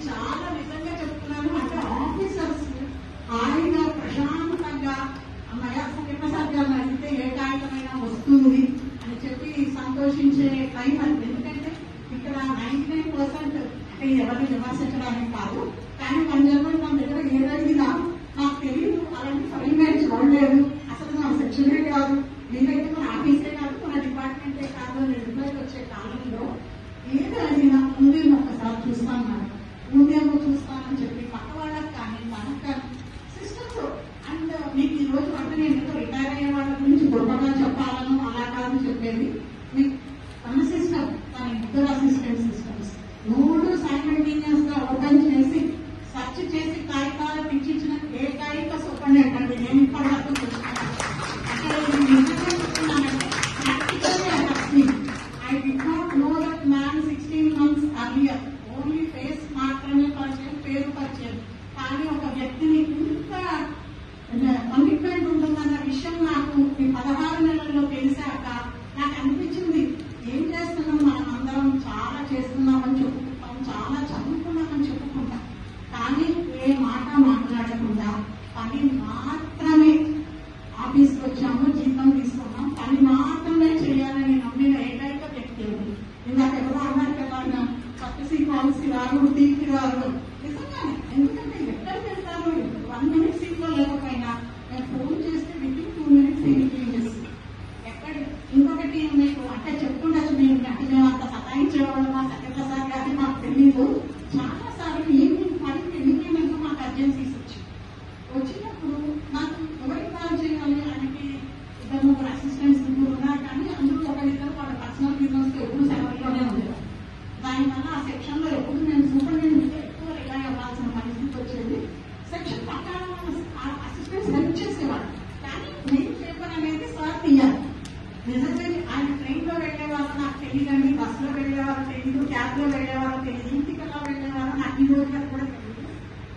చాలా నిజంగా చెప్తున్నాను. అంటే ఆఫీసర్స్ ఆయన ప్రశాంతంగా అమ్మయ్య సత్యప్రసాద్ గారు అడిగితే ఏ కాగితమైనా వస్తుంది అని చెప్పి సంతోషించే టైం అది. ఎందుకంటే ఇక్కడ 99% అంటే ఎవరిని విమర్శించడానికి కాదు, కానీ మన జన్మని మన దగ్గర ఏదడిగినా నాకు తెలియదు, అలాంటి ఫైల్ చూడలేదు, అసలు నా సెక్షనే కాదు, నేనైతే మన ఆఫీసే కాదు, మన డిపార్ట్మెంటే కాదు అని రిప్లైకి వచ్చే కాలంలో ఏది అడిగినా ముందేమో ఒకసారి చూస్తాను, ముందేమో చూస్తానని చెప్పి పక్క వాళ్ళకి కానీ మనకు కానీ సిస్టమ్స్. అండ్ మీకు ఈ రోజు అంటే నేను ఏదో రిటైర్ అయ్యే వాళ్ళ గురించి గొప్పగా చెప్పాలను అలా కాదు చెప్పేది. మీకు మన సిస్టమ్ తన ఇద్దరు అసిస్టెంట్ సిస్టమ్స్ 3 సైమల్టేనియస్ గా ఓపెన్ చేసి సెర్చ్ చేసి కాగితాలు పిచ్చించిన ఏకైక సూపరింటెండెంట్ అండి నేను ఇప్పటివరకు చూస్తున్నాను. I did not know that man 16 months earlier. Only face మాత్రమే పరిచయం, పేరు పరిచయం, కానీ ఒక వ్యక్తిని ఇంత కమిట్మెంట్ ఉంటుందన్న విషయం నాకు ఈ 16 నెలల్లో తెలిసాక నాకు అనిపించింది, ఏం చేస్తున్నాం మనం అందరం చాలా చేస్తున్నామని చెప్పుకుంటాం, చాలా చదువుకున్నామని చెప్పుకుంటాం, కానీ ఏ మాట మాట్లాడకుండా పని మాత్రమే ఆఫీస్కి వచ్చాము, జీతం తీసుకున్నాం, పని మాత్రమే చేయాలని నమ్మిన ఏకైక వ్యక్తి. ఇందాక ఎవరో అన్నారు కదా సక్సెసీ పాలసీ రాదు, టీకి రాదు, నిజంగానే. ఎందుకంటే ఎక్కడికి వెళ్తారు, 1 minute సీట్లో లేకపోయినా నేను ఫోన్ చేస్తే వితిన్ 2 minutes క్లీన్ చేస్తుంది. ఎక్కడ ఇంకొకటి మీకు అంటే చెప్పుకుండొచ్చు, మేము అంటే మేము అంత సతాయించేవాళ్ళు మా సత్యప్రసాద్ గారిని మాకు తెలియదు. చాలా సార్లు ఈవినింగ్ 5కి ఎన్నికైనా మాకు అర్జెన్సీస్ వచ్చినప్పుడు నాకు ఎవరికి కాల్ చేయాలి, ఆయనకి 2-3 అసిస్టెంట్స్ ఉన్నారు, కానీ అందరూ ఒకరిద్దరు వాళ్ళ పర్సనల్ బిజినెస్ ఎప్పుడు సెలవుల్లోనే ఉండేవారు. దానివల్ల ఆ సెక్షన్ లో ఎప్పుడు నేను సూపరింటెండెంట్ ఎక్కువ రిలై అవ్వాల్సిన పరిస్థితి వచ్చేది. సెక్షన్ పక్కన అసిస్టెంట్స్ హెల్ప్ చేసేవాడు, కానీ మెయిన్ పేపర్ అనేది సార్ తీయాలి. నిజంగా ఆయన ట్రైన్ లో వెళ్లేవారో నాకు తెలియదండి, బస్ లో వెళ్లేవారో తెలియదు, క్యాబ్ లో వెళ్లేవారో తెలియదు, ఇంటికి ఎలా వెళ్లేవారో నాకు ఈ రోజుగా కూడా తెలియదు.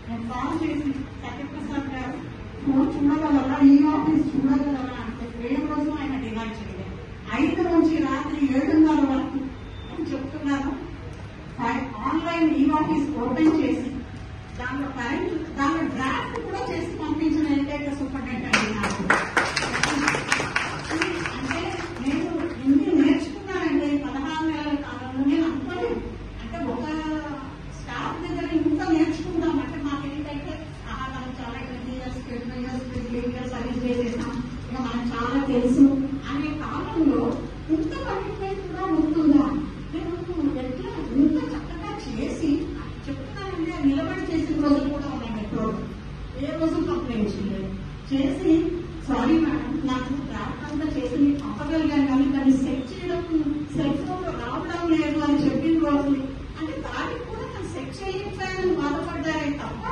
నేను కాల్ చేసి సత్యప్రసాద్ గారు ఫోన్ చూడగలరా, ఈ ఆఫీస్ చూడగలరా అంటే ఏ రోజు ఆయన డిలై చేయలేదు. 5 నుంచి రాత్రి 7:30 వరకు నేను చెప్తున్నాను, ఆన్లైన్ ఈ ఆఫీస్ ఓపెన్ చేసి దాంట్లో డ్రాఫ్ట్ కూడా చేసి పంపించిన ఏకైక సూపరింటెండెంట్ అండి నాకు. అంటే నేను ఇన్ని నేర్చుకున్నానండి 16 నెలల కాలంలో. నేను అనుకోలేదు అంటే ఒక స్టాఫ్ దగ్గర ఇంత నేర్చుకుందాం అంటే మాకేంటంటే మనం చాలా 20 years 28 years సర్వీస్ చేసేసాం, ఇక మనం చాలా తెలుసు అనే కాలంలో ఇంత కమిట్మెంట్ కూడా ఉంటుందా, నేను ఎట్లా ఇంత చక్కగా చేసి చెప్తున్నానంటే నిలబడి చేసిన రోజులు కూడా ఉన్నాయి. మెట్రో ఏ రోజు కంప్లైంట్ చేయలేదు, చేసి సారీ మేడం నాకు డ్రాఫ్ట్ అంతా చేసి మీకు పంపగలిగాను, కానీ దాన్ని సెట్ చేయడం సెట్ ఫోన్ రావడం లేదు అని చెప్పిన రోజులు అంటే దానికి కూడా నేను సెట్ చేయట్లేదని బాధపడ్డారే తప్ప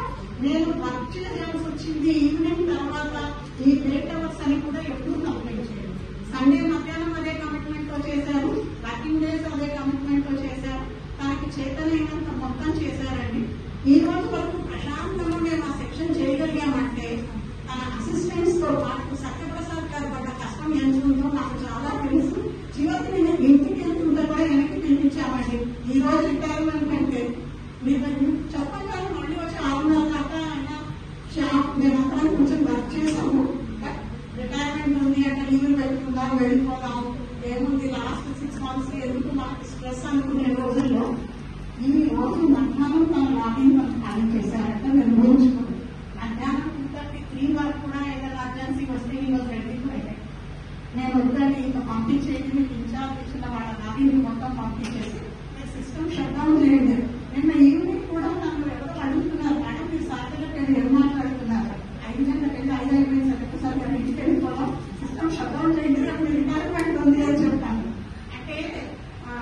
నేను వర్క్ చేయాల్సి వచ్చింది ఈవినింగ్ తర్వాత ఈ లేట్ అవర్స్ అని కూడా ఎప్పుడూ కంప్లైంట్ చేయలేదు. సండే మధ్యాహ్నం అదే కమిట్మెంట్ తో చేశారు, వర్కింగ్ డేస్ అదే కమిట్మెంట్ తో చేశారు, తనకి చేతనైనంత మొత్తం చేశారండి. ఈ రోజు వరకు ప్రశాంతంగా మేము ఆ సెక్షన్ చేయగలిగామంటే తన అసిస్టెంట్స్ తో పాటు సత్యప్రసాద్ గారు పడ్డ కష్టం ఎంత ఉందో నాకు చాలా తెలుసు. చివరికి నేను ఇంటికి వెళ్తుంటే కూడా వెనక్కి పిలిపించామండి. ఈ రోజు రిటైర్మెంట్ అంటే మీరు చెప్పగానే మళ్ళీ వచ్చి 6:30 దాకా అయినా షాప్ మేమంతా కొంచెం వర్క్ చేసాము. రిటైర్మెంట్ ఉంది అంటే లీవ్లు పెట్టుకుందాం వెళ్ళిపోదాం, ఏముంది లాస్ట్ 6 months ఎందుకు మనకి స్ట్రెస్ అనుకునే రోజుల్లో ఈ రోజు మధ్యాహ్నం తన లాగిన్ మనం ఖాళీ చేశారంటే మేము ఊహించుకున్నాం. మధ్యాహ్నం 2:33 వరకు కూడా ఏదైనా అర్జెన్సీ వస్తే ఈ రోజు రెడీ అయిపోయాయి. నేను వద్దని ఇంకా పంపించేది, మీకు ఇన్ఛార్జ్ ఇచ్చిన వాళ్ళ లాగిన్ మొత్తం పంపించేసి మీరు సిస్టమ్ షట్ డౌన్ చేయండి. నిన్న ఈవినింగ్ కూడా నన్ను ఎవరో అడుగుతున్నారు, మేడం మీరు సాధ్యతకి వెళ్ళి ఏం మాట్లాడుతున్నారు, 5 గంటలకు వెళ్ళి 5:05